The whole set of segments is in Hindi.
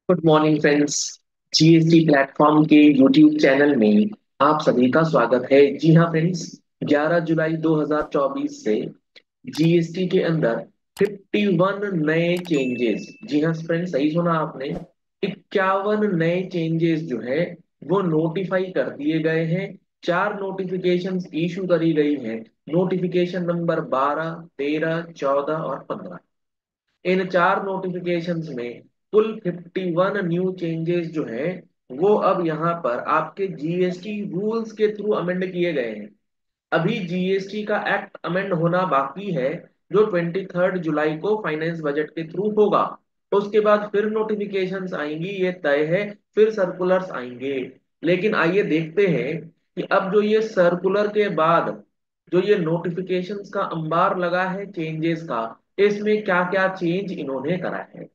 Good morning friends. GST platform के यूट्यूब चैनल में आप सभी का स्वागत है। जी हाँ फ्रेंड्स, 11 जुलाई 2024 से जीएसटी के अंदर 51 नए चेंजेस, जी हाँ फ्रेंड्स सही सुना आपने, 51 नए चेंजेस जो है वो नोटिफाई कर दिए गए हैं। चार नोटिफिकेशंस इशू करी गई हैं। नोटिफिकेशन नंबर 12, 13, 14 और 15। इन चार नोटिफिकेशंस में कुल 51 न्यू चेंजेस जो हैं वो अब यहाँ पर आपके जीएसटी रूल्स के थ्रू अमेंड किए गए हैं। अभी जीएसटी का एक्ट अमेंड होना बाकी है, जो 23 जुलाई को फाइनेंस बजट के थ्रू होगा। तो उसके बाद फिर नोटिफिकेशंस आएंगी, ये तय है। फिर सर्कुलर्स आएंगे। लेकिन आइए देखते हैं कि अब जो ये सर्कुलर के बाद जो ये नोटिफिकेशंस का अंबार लगा है चेंजेस का, इसमें क्या क्या चेंज इन्होंने करा है।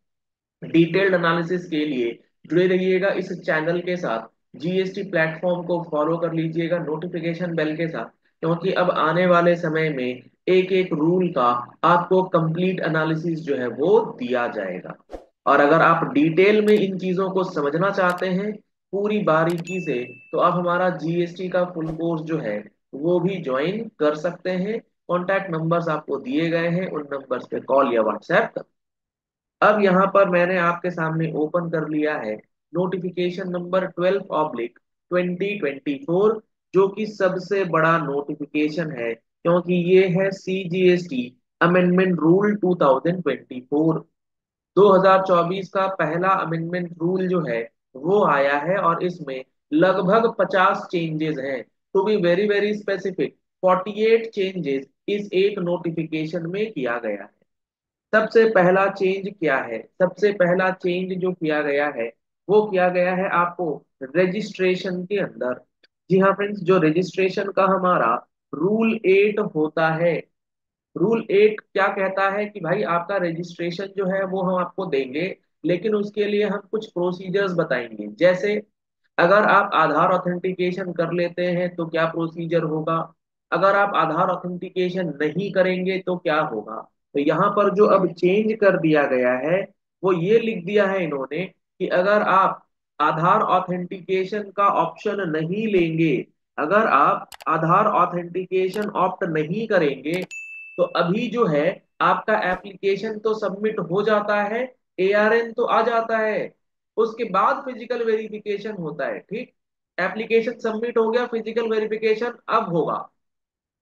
डिटेल्ड एनालिसिस के लिए जुड़े रहिएगा इस चैनल के साथ। जीएसटी प्लेटफॉर्म को फॉलो कर लीजिएगा नोटिफिकेशन बेल के साथ, क्योंकि अब आने वाले समय में एक एक रूल का आपको कंप्लीट एनालिसिस जो है वो दिया जाएगा। और अगर आप डिटेल में इन चीजों को समझना चाहते हैं पूरी बारीकी से, तो आप हमारा जीएसटी का फुल कोर्स जो है वो भी ज्वाइन कर सकते हैं। कॉन्टैक्ट नंबर्स आपको दिए गए हैं, उन नंबर्स पे कॉल या व्हाट्सएप। अब यहाँ पर मैंने आपके सामने ओपन कर लिया है नोटिफिकेशन नंबर 12/2024, जो कि सबसे बड़ा नोटिफिकेशन है, क्योंकि ये है सीजीएसटी अमेंडमेंट रूल 2024। 2024 का पहला अमेंडमेंट रूल जो है वो आया है, और इसमें लगभग 50 चेंजेस हैं। To be very very specific, 48 changes इस एक नोटिफिकेशन में किया गया है। सबसे पहला चेंज क्या है? सबसे पहला चेंज जो किया गया है वो किया गया है आपको रजिस्ट्रेशन के अंदर। जी हाँ फ्रेंड्स, जो रजिस्ट्रेशन का हमारा रूल 8 होता है, रूल 8 क्या कहता है कि भाई आपका रजिस्ट्रेशन जो है वो हम आपको देंगे, लेकिन उसके लिए हम कुछ प्रोसीजर्स बताएंगे। जैसे अगर आप आधार ऑथेंटिकेशन कर लेते हैं तो क्या प्रोसीजर होगा, अगर आप आधार ऑथेंटिकेशन नहीं करेंगे तो क्या होगा। तो यहाँ पर जो अब चेंज कर दिया गया है वो ये लिख दिया है इन्होंने कि अगर आप आधार ऑथेंटिकेशन का ऑप्शन नहीं लेंगे, अगर आप आधार ऑथेंटिकेशन ऑप्ट नहीं करेंगे, तो अभी जो है आपका एप्लीकेशन तो सबमिट हो जाता है, एआरएन तो आ जाता है, उसके बाद फिजिकल वेरिफिकेशन होता है। ठीक, एप्लीकेशन सबमिट हो गया, फिजिकल वेरिफिकेशन अब होगा।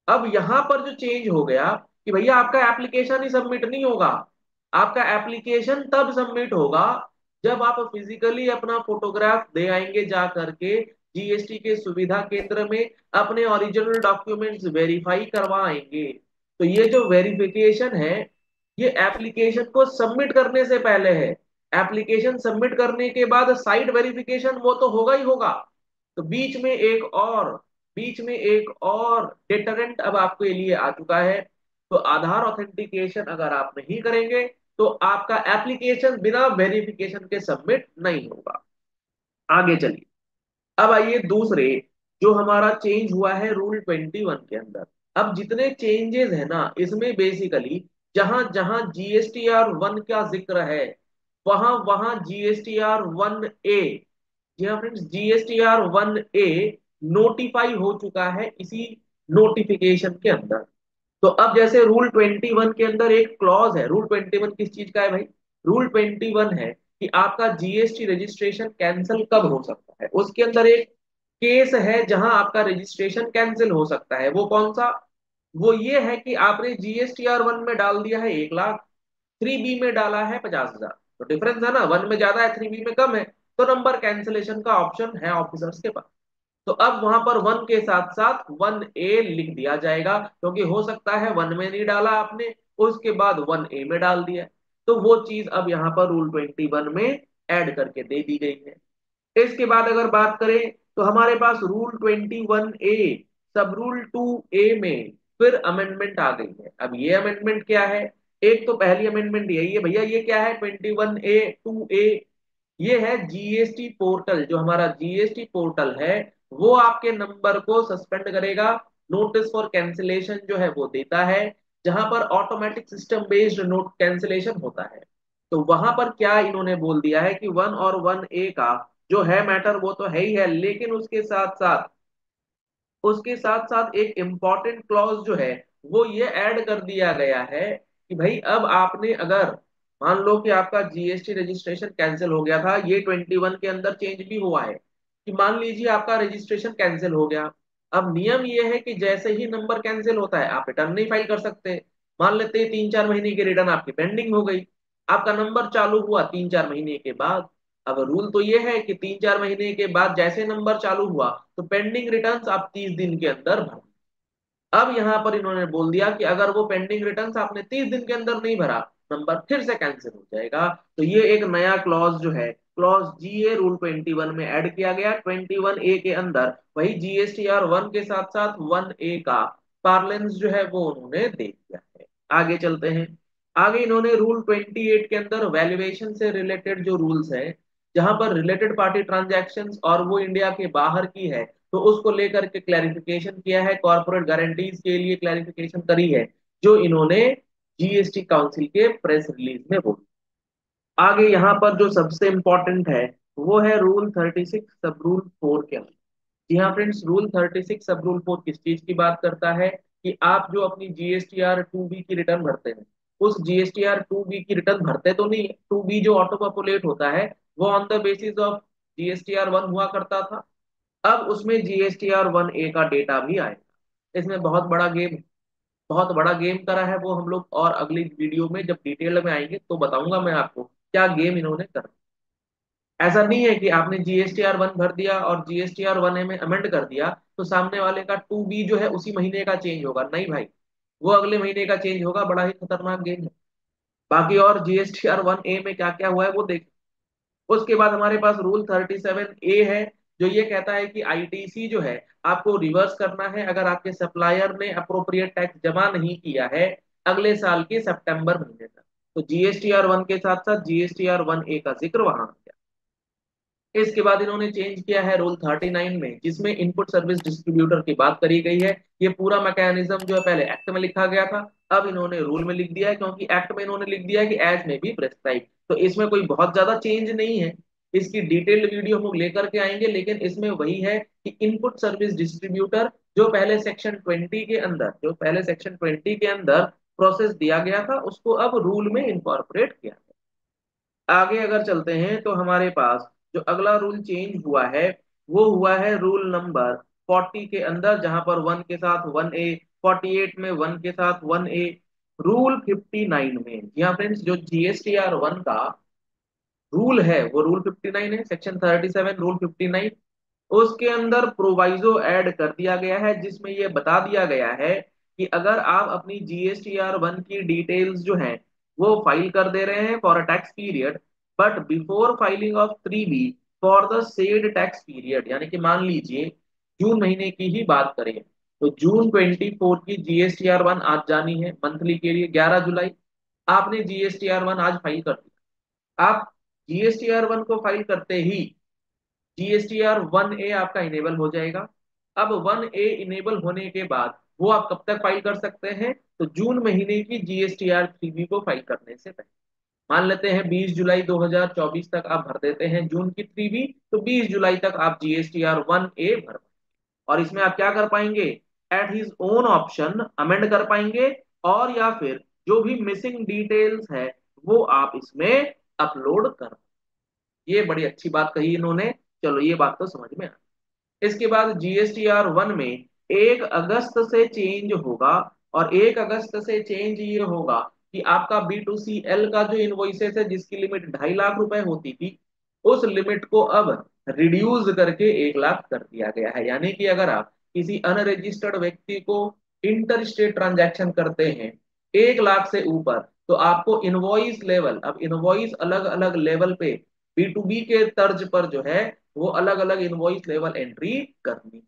अब यहां पर जो चेंज हो गया कि भैया आपका एप्लीकेशन ही सबमिट नहीं होगा। आपका एप्लीकेशन तब सबमिट होगा जब आप फिजिकली अपना फोटोग्राफ दे आएंगे जा करके जीएसटी के सुविधा केंद्र में, अपने ओरिजिनल डॉक्यूमेंट्स वेरीफाई करवाएंगे। तो ये जो वेरिफिकेशन है ये एप्लीकेशन को सबमिट करने से पहले है। एप्लीकेशन सबमिट करने के बाद साइट वेरिफिकेशन वो तो होगा ही होगा। तो बीच में एक और डिटरेंट अब आपके लिए आ चुका है। तो आधार ऑथेंटिकेशन अगर आप नहीं करेंगे तो आपका एप्लीकेशन बिना वेरिफिकेशन के सबमिट नहीं होगा। आगे चलिए, अब आइए दूसरे जो हमारा चेंज हुआ है रूल 21 के अंदर। अब जितने चेंजेस है ना इसमें बेसिकली जहां जहां जीएसटीआर 1 का जिक्र है वहां वहां जीएसटीआर 1A, जी हाँ फ्रेंड्स, जीएसटीआर 1A नोटिफाई हो चुका है इसी नोटिफिकेशन के अंदर। तो अब जैसे रूल 21 के अंदर एक क्लॉज है, रूल 21 किस चीज का है भाई? रूल 21 है कि आपका जीएसटी रजिस्ट्रेशन कैंसिल कब हो सकता है। उसके अंदर एक केस है जहां आपका रजिस्ट्रेशन कैंसिल हो सकता है। वो कौन सा? वो ये है कि आपने जीएसटीआर 1 में डाल दिया है 1 लाख, 3B में डाला है 50,000। तो डिफरेंस है ना, 1 में ज्यादा है 3B में कम है। तो नंबर कैंसिलेशन का ऑप्शन है ऑफिसर्स के पास। तो अब वहां पर 1 के साथ साथ 1A लिख दिया जाएगा, क्योंकि हो सकता है 1 में नहीं डाला आपने, उसके बाद 1A में डाल दिया। तो वो चीज अब यहाँ पर रूल 21 में ऐड करके दे दी गई है। इसके बाद अगर बात करें तो हमारे पास रूल 21A सब रूल 2A में फिर अमेंडमेंट आ गई है। अब ये अमेंडमेंट क्या है? एक तो पहली अमेंडमेंट यही है भैया, ये क्या है 21A 2A, ये है जीएसटी पोर्टल। जो हमारा जीएसटी पोर्टल है वो आपके नंबर को सस्पेंड करेगा, नोटिस फॉर कैंसिलेशन जो है वो देता है, जहां पर automatic system based note cancellation होता है। तो वहां पर क्या इन्होंने बोल दिया है कि 1 और 1A का जो है मैटर वो तो है ही है, लेकिन उसके साथ साथ एक इंपॉर्टेंट क्लॉज जो है वो ये ऐड कर दिया गया है कि भाई अब आपने अगर मान लो कि आपका जीएसटी रजिस्ट्रेशन कैंसिल हो गया था, ये 21 के अंदर चेंज भी हुआ है कि मान लीजिए आपका रजिस्ट्रेशन कैंसिल हो गया। अब नियम ये है कि जैसे ही नंबर कैंसिल होता है आप रिटर्न नहीं फाइल कर सकते। मान लेते हैं 3-4 महीने की रिटर्न आपकी पेंडिंग हो गई, आपका नंबर चालू हुआ 3-4 महीने के बाद। अब रूल तो ये है कि 3-4 महीने के बाद जैसे नंबर चालू हुआ तो पेंडिंग रिटर्न्स आप 30 दिन के अंदर भर। अब यहां पर इन्होंने बोल दिया कि अगर वो पेंडिंग रिटर्न्स आपने 30 दिन के अंदर नहीं भरा, नंबर फिर से कैंसिल हो जाएगा। तो ये एक नया क्लॉज जो है, क्लॉज जीए रूल 21 में ऐड किया गया। 21A के अंदर वही GSTR 1 के साथ साथ 1A का पार्लेंस जो है वो उन्होंने दे दिया है। आगे चलते हैं। आगे इन्होंने रूल 28 के अंदर वैल्यूएशन से रिलेटेड जो रूल्स है, जहां पर रिलेटेड पार्टी ट्रांजैक्शंस और वो इंडिया के बाहर की है, तो उसको लेकर के क्लैरिफिकेशन किया है, कॉर्पोरेट गारंटीज के लिए क्लैरिफिकेशन करी है, जो इन्होंने जीएसटी काउंसिल के प्रेस रिलीज में बोली। आगे यहाँ पर जो सबसे इंपॉर्टेंट है वो है रूल 36 सब रूल 4 के अंदर। जी हाँ फ्रेंड्स, रूल 36 सब रूल 4 किस चीज की बात करता है कि आप जो अपनी GSTR 2B की रिटर्न भरते हैं, उस GSTR 2B की रिटर्न भरते तो नहीं, 2B जो ऑटो पॉपुलेट होता है वो on the basis of GSTR 1 हुआ करता था। अब उसमें GSTR 1A का डेटा भी आएगा। इसमें बहुत बड़ा गेम करा है वो हम लोग, और अगली वीडियो में जब डिटेल में आएंगे तो बताऊंगा मैं आपको क्या गेम इन्होंने करा। ऐसा नहीं है कि आपने GSTR 1 भर दिया और GSTR 1A में अमेंड कर दिया तो सामने वाले का 2B जो है उसी महीने का चेंज होगा, नहीं भाई, वो अगले महीने का चेंज होगा। बड़ा ही खतरनाक गेम है। बाकी और GSTR 1A में क्या क्या हुआ है वो देख। उसके बाद हमारे पास रूल 37A है, जो ये कहता है कि आईटीसी जो है आपको रिवर्स करना है अगर आपके सप्लायर ने अप्रोप्रिएट टैक्स जमा नहीं किया है अगले साल के सितंबर महीने तक। तो GSTR 1 के साथ साथ GSTR 1A का जिक्र वहां आ गया। इसके बाद इन्होंने चेंज किया है रूल 39 में, जिसमें इनपुट सर्विस डिस्ट्रीब्यूटर की बात करी गई है। ये पूरा मैकेनिज्म जो है पहले एक्ट में लिखा गया था, अब इन्होंने रूल में लिख दिया है, क्योंकि एक्ट में इन्होंने लिख दिया है कि एज में बी प्रेस्क्राइब। तो इसमें कोई बहुत ज्यादा चेंज नहीं है। इसकी डिटेल्ड वीडियो हम लोग लेकर के आएंगे, लेकिन इसमें वही है कि इनपुट सर्विस डिस्ट्रीब्यूटर जो पहले सेक्शन 20 के अंदर प्रोसेस दिया गया था, उसको अब रूल में इनकॉर्पोरेट किया गया। आगे अगर चलते हैं तो हमारे पास जो अगला रूल चेंज हुआ है वो हुआ है रूल नंबर 40 के अंदर, जहां पर 1 के साथ 1A, 48 में 1 के साथ 1A, रूल 59 में। जी हाँ फ्रेंड्स, जो GSTR 1 का रूल है वो रूल 59 है, सेक्शन 37 रूल 59। उसके अंदर प्रोवाइजो ऐड कर दिया गया है, जिसमें यह बता दिया गया है कि अगर आप अपनी GSTR 1 की डिटेल्स जो हैं वो फाइल कर दे रहे हैं for a tax period, but before filing of 3B for the said tax period, यानी कि मान लीजिए जून महीने की ही बात करें तो जून 24 की GSTR 1 आज जानी है मंथली के लिए 11 जुलाई। आपने GSTR 1 आज फाइल कर दिया। आप GSTR 1 को फाइल करते ही GSTR 1A आपका इनेबल हो जाएगा। अब 1A इनेबल होने के बाद वो आप कब तक फाइल कर सकते हैं, तो जून महीने की GSTR 3B को फाइल करने से पहले। मान लेते हैं 20 जुलाई 2024 तक आप भर देते हैं जून की 3B, तो 20 जुलाई तक आप GSTR 1A भर पाएंगे। और इसमें आप क्या कर पाएंगे, at his on option amend कर पाएंगे, और या फिर जो भी मिसिंग डिटेल्स है वो आप इसमें अपलोड कर। ये बड़ी अच्छी बात कही इन्होंने। चलो ये बात तो समझ में आ। इसके बाद GSTR 1 में 1 अगस्त से चेंज होगा, और 1 अगस्त से चेंज ये होगा कि आपका B2CL का जो इनवॉइसेस है जिसकी लिमिट 2.5 लाख रुपए होती थी, उस लिमिट को अब रिड्यूस करके 1 लाख कर दिया गया है। यानी कि अगर आप किसी अनरजिस्टर्ड व्यक्ति को इंटर स्टेट ट्रांजैक्शन करते हैं 1 लाख से ऊपर, तो आपको इनवॉइस लेवल, अब इनवॉइस अलग अलग लेवल पे B2B के तर्ज पर जो है वो अलग अलग इनवॉइस लेवल एंट्री करनी।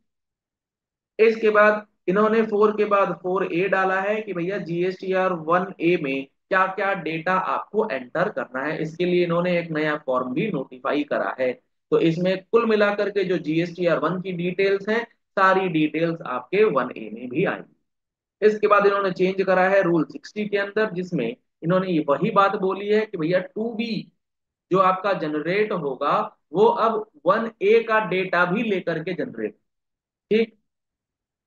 इसके बाद इन्होंने 4 के बाद 4A डाला है कि भैया GSTR 1A में क्या क्या डेटा आपको एंटर करना है। इसके लिए इन्होंने एक नया फॉर्म भी नोटिफाई करा है। तो इसमें कुल मिलाकर के जो GSTR 1 की डिटेल्स हैं, सारी डिटेल्स आपके 1A में भी आएंगी। इसके बाद इन्होंने चेंज करा है रूल 60 के अंदर, जिसमें इन्होंने ये वही बात बोली है कि भैया 2B जो आपका जनरेट होगा वो अब 1A का डेटा भी लेकर के जनरेट। ठीक।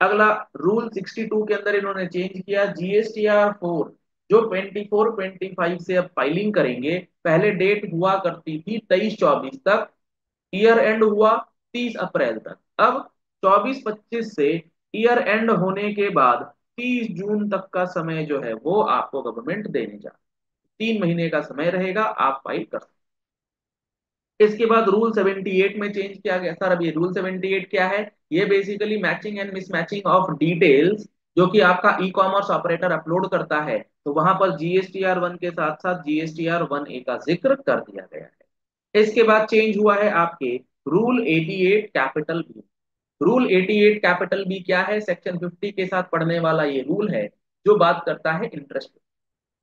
अगला रूल 62 के अंदर इन्होंने चेंज किया, GSTR 4 जो 24-25 से अब फाइलिंग करेंगे, पहले डेट हुआ करती थी 23-24 तक, ईयर एंड हुआ 30 अप्रैल तक। अब 24-25 से ईयर एंड होने के बाद 30 जून तक का समय जो है वो आपको गवर्नमेंट देने जा, 3 महीने का समय रहेगा, आप फाइल कर सकते। इसके बाद रूल 78 में चेंज किया गया। सर अब ये रूल 78 क्या है? ये basically matching and mismatching of details जो कि आपका ई कॉमर्स ऑपरेटर अपलोड करता है, तो वहां पर GSTR 1 के साथ साथ GSTR 1A का जिक्र कर दिया गया है। इसके बाद चेंज हुआ है आपके rule 88 capital B. Rule 88 capital B क्या है? सेक्शन 50 के साथ पढ़ने वाला ये रूल है जो बात करता है इंटरेस्ट।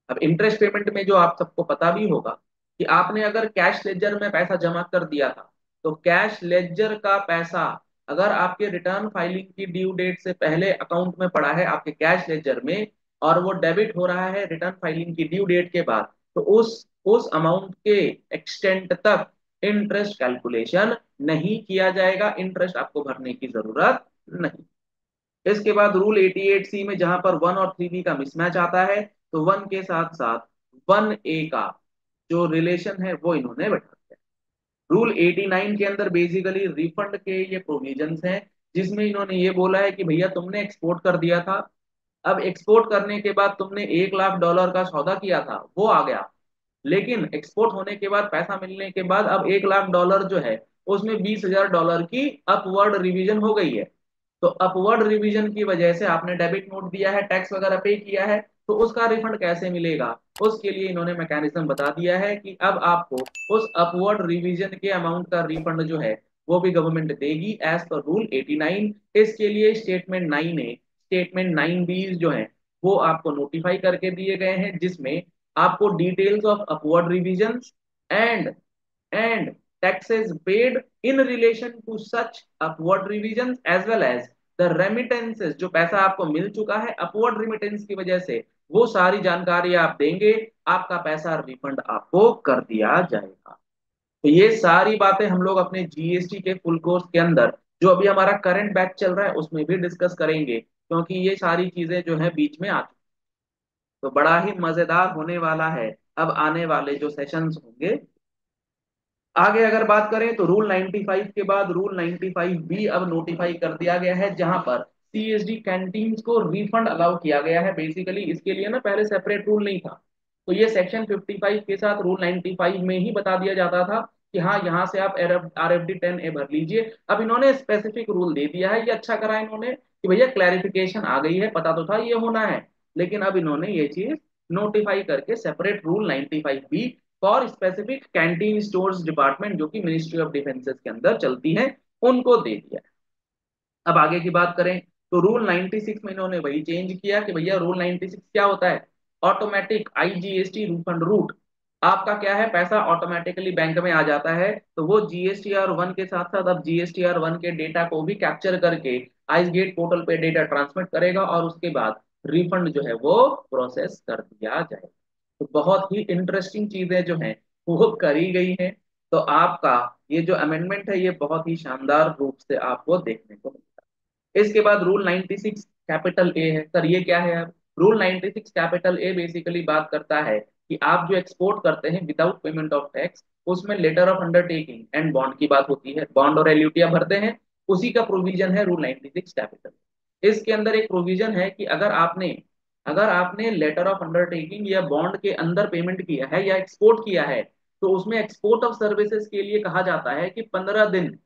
अब इंटरेस्ट पेमेंट में जो आप सबको पता भी होगा कि आपने अगर कैश लेजर में पैसा जमा कर दिया था, तो कैश लेजर का पैसा अगर आपके रिटर्न फाइलिंग की ड्यू डेट से पहले अकाउंट में पड़ा है आपके कैश लेजर में, और वो डेबिट हो रहा है रिटर्न फाइलिंग की ड्यू डेट के बाद, तो उस अमाउंट के एक्सटेंट तक इंटरेस्ट कैलकुलेशन नहीं किया जाएगा, इंटरेस्ट आपको भरने की जरूरत नहीं। इसके बाद रूल 88C में जहां पर 1 और 3B का मिसमैच आता है, तो 1 के साथ साथ 1A का जो रिलेशन है वो इन्होंने बैठा दिया। रूल 89 के अंदर बेसिकली रिफंड के ये प्रोविजंस हैं, जिसमें इन्होंने ये बोला है कि भैया तुमने एक्सपोर्ट कर दिया था, अब एक्सपोर्ट करने के बाद तुमने $1 लाख का सौदा किया था वो आ गया, लेकिन एक्सपोर्ट होने के बाद पैसा मिलने के बाद अब $1 लाख जो है उसमें $20,000 की अपवर्ड रिवीजन हो गई है। तो अपवर्ड रिवीजन की वजह से आपने डेबिट नोट दिया है, टैक्स वगैरह पे किया है, तो उसका रिफंड कैसे मिलेगा? उसके लिए इन्होंने मैकेनिज्म बता दिया है कि अब आपको उस अपवर्ड रिवीजन के अमाउंट का रिफंड जो है वो भी गवर्नमेंट देगी एज पर रूल 89। इसके लिए स्टेटमेंट 9 बी जो है वो आपको नोटिफाई करके दिए गए हैं, जिसमें आपको details of upward revisions and and taxes paid in relation to such upward revisions as well as the remittances जो पैसा आपको मिल चुका है अपवर्ड रिमिटेंस की वजह से, वो सारी जानकारी आप देंगे, आपका पैसा रिफंड आपको कर दिया जाएगा। तो ये सारी बातें हम लोग अपने GST के फुल कोर्स के अंदर जो अभी हमारा करंट बैच चल रहा है उसमें भी डिस्कस करेंगे, क्योंकि ये सारी चीजें जो है बीच में आ चुकी। तो बड़ा ही मजेदार होने वाला है अब आने वाले जो सेशंस होंगे। आगे अगर बात करें तो रूल 95 के बाद रूल 95B अब नोटिफाई कर दिया गया है, जहां पर CSD कैंटीन्स को रिफंड अलाउ किया गया है। बेसिकली इसके लिए ना पहले सेपरेट रूल नहीं था, तो ये सेक्शन 55 के साथ रूल 95 में ही बता दिया जाता था कि हाँ यहाँ से आप RFD 10A भर लीजिए। अब इन्होंने स्पेसिफिक रूल दे दिया है, ये अच्छा करा इन्होंने कि भैया क्लैरिफिकेशन आ गई है, पता तो था ये होना है, लेकिन अब इन्होंने ये चीज नोटिफाई करके separate rule 95B for specific canteen stores department जो कि मिनिस्ट्री ऑफ डिफेंसेस के अंदर चलती है उनको दे दिया। अब आगे की बात करें तो रूल 96 में इन्होंने वही चेंज किया कि भैया रूल 96 क्या होता है? Automatic IGST refund route. आपका क्या है, पैसा ऑटोमेटिकली बैंक में आ जाता है, तो वो GSTR 1 के साथ साथ अब GSTR 1 के डेटा को भी कैप्चर करके आइस गेट पोर्टल पे डेटा ट्रांसमिट करेगा और उसके बाद रिफंड जो है वो प्रोसेस कर दिया जाएगा। तो बहुत ही इंटरेस्टिंग चीजें जो हैं वो करी गई हैं। तो आपका ये जो अमेंडमेंट है ये बहुत ही शानदार रूप से आपको देखने को मिलता है। इसके बाद रूल 96 कैपिटल ए है। सर ये क्या है? अब रूल 96 कैपिटल ए बेसिकली बात करता है कि आप जो एक्सपोर्ट करते हैं विदाउट पेमेंट ऑफ टैक्स, उसमें letter of undertaking and bond की बात होती है, बॉन्ड और एलयूटिया भरते हैं, उसी का प्रोविजन है रूल 96 कैपिटल। इसके अंदर एक प्रोविजन है कि अगर आपने लेटर ऑफ अंडरटेकिंग या बॉन्ड के अंदर पेमेंट किया है या एक्सपोर्ट किया है, तो उसमें एक्सपोर्ट ऑफ सर्विसेज के लिए कहा जाता है कि 15 दिन,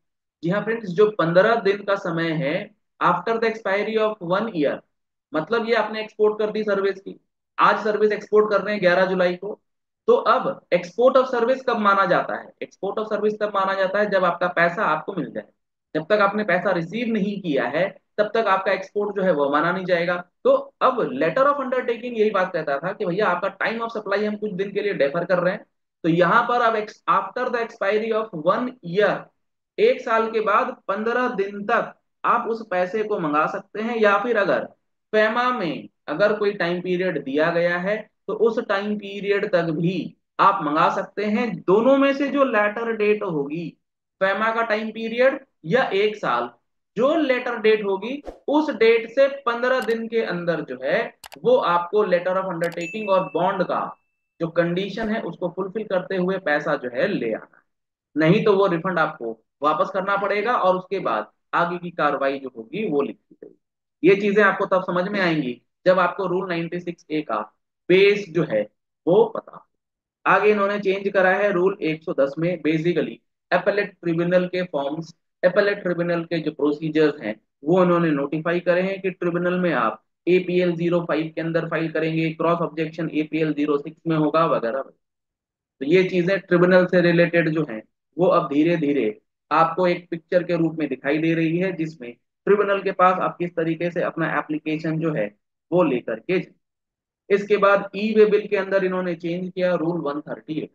जी हाँ फ्रेंड्स, जो 15 दिन का समय है after the expiry of 1 year, मतलब ये आपने एक्सपोर्ट कर दी सर्विस की, आज सर्विस एक्सपोर्ट कर रहे हैं 11 जुलाई को, तो अब एक्सपोर्ट ऑफ सर्विस कब माना जाता है? एक्सपोर्ट ऑफ सर्विस तब माना जाता है जब आपका पैसा आपको मिल जाए। जब तक आपने पैसा रिसीव नहीं किया है तब तक आपका एक्सपोर्ट जो है वो माना नहीं जाएगा। तो अब लेटर ऑफ अंडरटेकिंग यही बात कहता था कि भैया आपका टाइम ऑफ सप्लाई हम कुछ दिन के लिए डेफर कर रहे हैं, तो यहां पर अब after the expiry of 1 year, 1 साल के बाद 15 दिन तक आप उस पैसे को मंगा सकते हैं, या फिर अगर फेमा में अगर कोई टाइम पीरियड दिया गया है तो उस टाइम पीरियड तक भी आप मंगा सकते हैं। दोनों में से जो लेटर डेट होगी, फैमा का टाइम पीरियड या 1 साल, जो लेटर डेट होगी उस डेट से 15 दिन के अंदर जो है वो आपको लेटर ऑफ अंडरटेकिंग और बॉन्ड का जो कंडीशन है उसको फुलफिल करते हुए पैसा जो है ले आना है। नहीं तो वो रिफंड आपको वापस करना पड़ेगा और उसके बाद आगे की कार्रवाई जो होगी वो लिखी जाएगी। ये चीजें आपको तब समझ में आएंगी जब आपको रूल 96A का बेस जो है वो पता हो। आगे इन्होंने चेंज करा है रूल 110 में, बेसिकली एपेलेट ट्रिब्यूनल के फॉर्म्स, एपेलेट ट्रिब्यूनल के जो प्रोसीजर्स हैं वो इन्होंने नोटिफाई करे हैं कि ट्रिब्यूनल में आप APL 05 के अंदर फाइल करेंगे, क्रॉस ऑब्जेक्शन APL 06 में होगा वगैरह। तो ये चीजें ट्रिब्यूनल से रिलेटेड जो हैं वो अब धीरे धीरे आपको एक पिक्चर के रूप में दिखाई दे रही है, जिसमें ट्रिब्यूनल के पास आप किस तरीके से अपना एप्लीकेशन जो है वो लेकर के जाएं। इसके बाद ई वे बिल के अंदर इन्होंने चेंज किया रूल 138।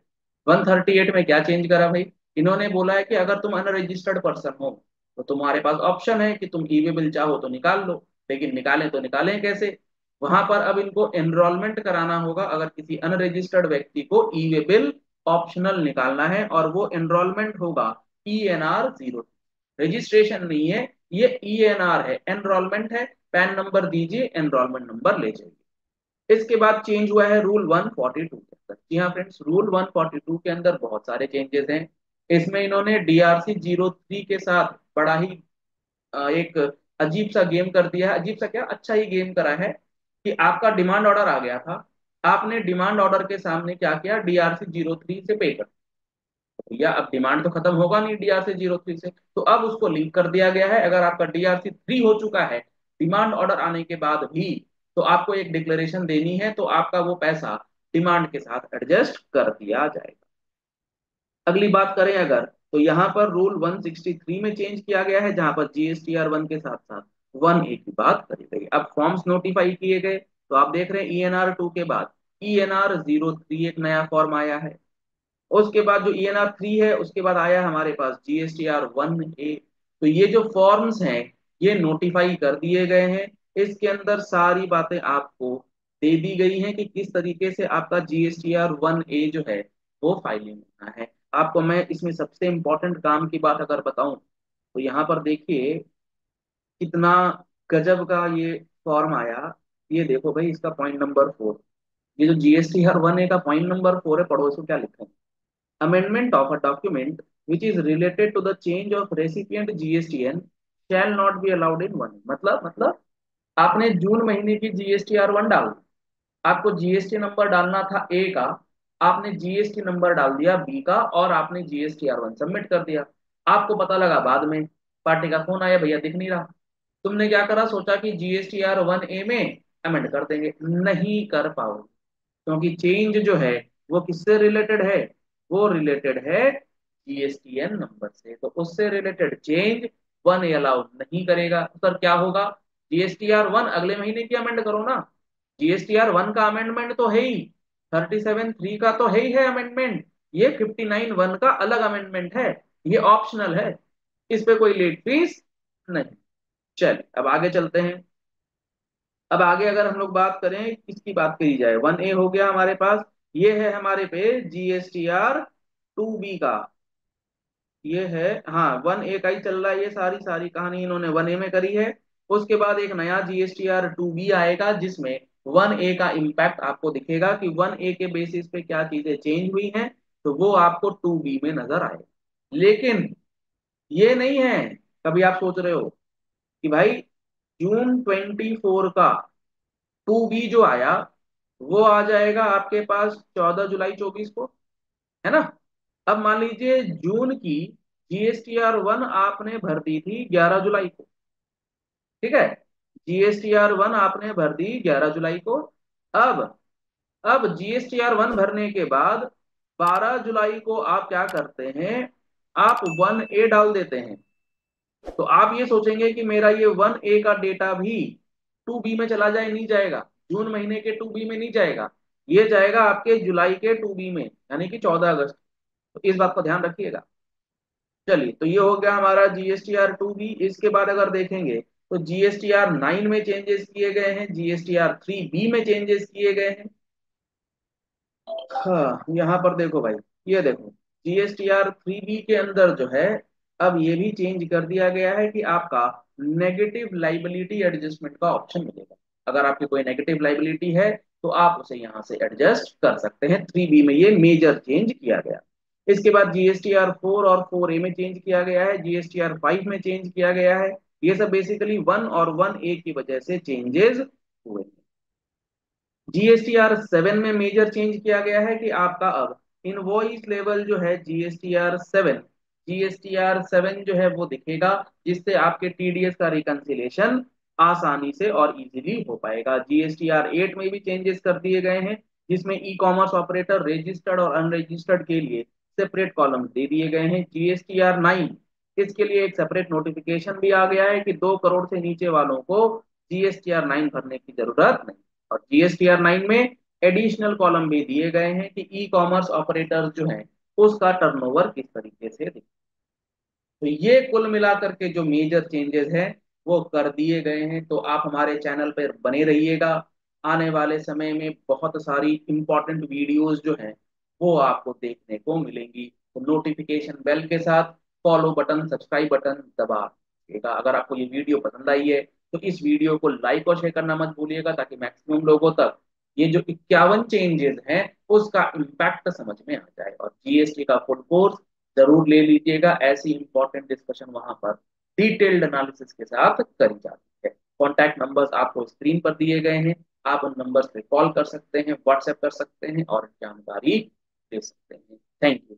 138 में क्या चेंज करा भाई, इन्होंने बोला है कि अगर तुम अनरजिस्टर्ड पर्सन हो तो तुम्हारे पास ऑप्शन है कि तुम ई वे बिल चाहो तो निकाल लो, लेकिन निकालें तो निकालें कैसे। वहां पर अब इनको एनरोलमेंट कराना होगा। अगर किसी अनरजिस्टर्ड व्यक्ति को ई वे बिल ऑप्शनल निकालना है और वो एनरोलमेंट होगा ENR 03। रजिस्ट्रेशन नहीं है, ये ENR है, एनरोलमेंट है। पैन नंबर दीजिए, एनरोलमेंट नंबर ले जाइए। इसके बाद चेंज हुआ है रूल 142 के अंदर। जी हाँ फ्रेंड्स, रूल 142 के अंदर बहुत सारे चेंजेस हैं। इसमें इन्होंने DRC 03 के साथ बड़ा ही एक अजीब सा गेम कर दिया है। अजीब सा क्या, अच्छा ही गेम करा है कि आपका डिमांड ऑर्डर आ गया था, आपने डिमांड ऑर्डर के सामने क्या किया, DRC 03 से पे कर दिया। अब डिमांड तो खत्म होगा नहीं DRC 03 से, तो अब उसको लिंक कर दिया गया है। अगर आपका DRC 3 हो चुका है डिमांड ऑर्डर आने के बाद भी, तो आपको एक डिक्लेरेशन देनी है, तो आपका वो पैसा डिमांड के साथ एडजस्ट कर दिया जाएगा। अगली बात करें अगर, तो यहाँ पर रूल 163 में चेंज किया गया है, जहां पर GSTR 1 के साथ साथ 1A की बात करी गई। अब फॉर्म्स नोटिफाई किए गए, तो आप देख रहे हैं ENR 2 के बाद ENR 03 एक नया फॉर्म आया है। उसके बाद जो ENR 3 है उसके बाद आया हमारे पास GSTR 1A। तो ये जो फॉर्म्स हैं ये नोटिफाई कर दिए गए हैं। इसके अंदर सारी बातें आपको दे दी गई हैं कि किस तरीके से आपका GSTR 1A जो है वो फाइलिंग होना है। आपको मैं इसमें सबसे इंपॉर्टेंट काम की बात अगर बताऊं, तो यहाँ पर देखिए कितना गजब का ये फॉर्म आया। ये देखो भाई, इसका पॉइंट नंबर 4, ये जो GSTR 1A का पॉइंट नंबर 4 है, पढ़ो इसको क्या लिखा है। Amendment of a document which is related to the change of recipient GSTN shall not be allowed in 1। मतलब आपने जून महीने की GSTR 1 डाल दी, आपको GST नंबर डालना था A का, आपने GST नंबर डाल दिया B का और आपने GSTR 1 सबमिट कर दिया। आपको पता लगा बाद में, पार्टी का फोन आया, भैया दिख नहीं रहा। तुमने क्या करा, सोचा कि GSTR 1A में अमेंड कर देंगे, नहीं कर पाओगे, क्योंकि चेंज जो है वो किससे रिलेटेड है, वो रिलेटेड है GSTN नंबर से। तो उससे रिलेटेड चेंज 1A अलाउ नहीं करेगा। सर क्या होगा, GSTR 1 अगले महीने की अमेंड करो ना। GSTR 1 का अमेंडमेंट तो है ही, 37(3) का तो है ही है अमेंडमेंट, ये 59(1) का अलग अमेंडमेंट है, ये ऑप्शनल है, इस पे कोई लेट फीस नहीं। चलिए अब आगे चलते हैं। अब आगे अगर हम लोग बात करें, किसकी बात करी जाए, 1A हो गया हमारे पास, ये है हमारे पे GSTR 2B का, ये है, हाँ 1A का ही चल रहा है, ये सारी सारी कहानी इन्होंने 1A में करी है। उसके बाद एक नया GSTR 2B आएगा जिसमें 1A का इम्पैक्ट आपको दिखेगा कि 1A के बेसिस पे क्या चीजें चेंज हुई हैं, तो वो आपको 2B में नजर आएगा। लेकिन ये नहीं है, कभी आप सोच रहे हो कि भाई जून 24 का 2B जो आया वो आ जाएगा आपके पास 14 जुलाई 24 को, है ना। अब मान लीजिए जून की GSTR 1 आपने भर दी थी 11 जुलाई को, ठीक है, GSTR 1 आपने भर दी 11 जुलाई को। अब अब GSTR 1 भरने के बाद 12 जुलाई को आप क्या करते हैं, आप 1A डाल देते हैं। तो आप ये सोचेंगे कि मेरा ये 1A का डेटा भी 2B में चला जाए, नहीं जाएगा, जून महीने के 2B में नहीं जाएगा, ये जाएगा आपके जुलाई के 2B में, यानी कि 14 अगस्त। तो इस बात को ध्यान रखिएगा। चलिए, तो ये हो गया हमारा GSTR 2B। इसके बाद अगर देखेंगे तो GSTR 9 में चेंजेस किए गए हैं, GSTR 3B में चेंजेस किए गए हैं। हाँ, यहाँ पर देखो भाई, ये देखो GSTR 3B के अंदर जो है, अब ये भी चेंज कर दिया गया है कि आपका नेगेटिव लाइबिलिटी एडजस्टमेंट का ऑप्शन मिलेगा। अगर आपकी कोई नेगेटिव लाइबिलिटी है तो आप उसे यहाँ से एडजस्ट कर सकते हैं। 3B में ये मेजर चेंज किया गया। इसके बाद GSTR 4 और 4A में चेंज किया गया है, GSTR 5 में चेंज किया गया है। ये सब बेसिकली 1 और 1A की वजह से चेंजेस हुए। GSTR 7 में मेजर चेंज किया गया है कि आपका अब इनवॉइस लेवल जो है जीएसटीआर 7 जो है वो दिखेगा, जिससे आपके TDS का रिकंसिलेशन आसानी से और इजीली हो पाएगा। GSTR 8 में भी चेंजेस कर दिए गए हैं, जिसमें ई कॉमर्स ऑपरेटर रजिस्टर्ड और अनरजिस्टर्ड के लिए सेपरेट कॉलम दे दिए गए हैं। GSTR 9, इसके लिए एक सेपरेट नोटिफिकेशन भी आ गया है कि 2 करोड़ से नीचे वालों को GSTR 9 भरने की जरूरत नहीं। और GSTR 9 में एडिशनल कॉलम भी दिए गए हैं कि ई कॉमर्स ऑपरेटर जो है उसका टर्नओवर किस तरीके से दिखे। तो ये कुल मिलाकर के जो मेजर चेंजेस हैं वो कर दिए गए हैं। तो आप हमारे चैनल पर बने रहिएगा। आने वाले समय में बहुत सारी इंपॉर्टेंट वीडियोस जो हैं वो आपको देखने को मिलेंगी। तो नोटिफिकेशन बेल के साथ फॉलो बटन, सब्सक्राइब बटन दबा दीजिएगा। अगर आपको ये वीडियो पसंद आई है तो इस वीडियो को लाइक और शेयर करना मत भूलिएगा, ताकि मैक्सिमम लोगों तक ये जो 51 चेंजेस हैं उसका इम्पैक्ट समझ में आ जाए। और GST का फुल कोर्स जरूर ले लीजिएगा, ऐसी इंपॉर्टेंट डिस्कशन वहां पर डिटेल्ड एनालिसिस के साथ करी जाती है। कॉन्टैक्ट नंबर्स आपको स्क्रीन पर दिए गए हैं, आप उन नंबर्स पे कॉल कर सकते हैं, व्हाट्सएप कर सकते हैं और जानकारी ले सकते हैं। Thank you.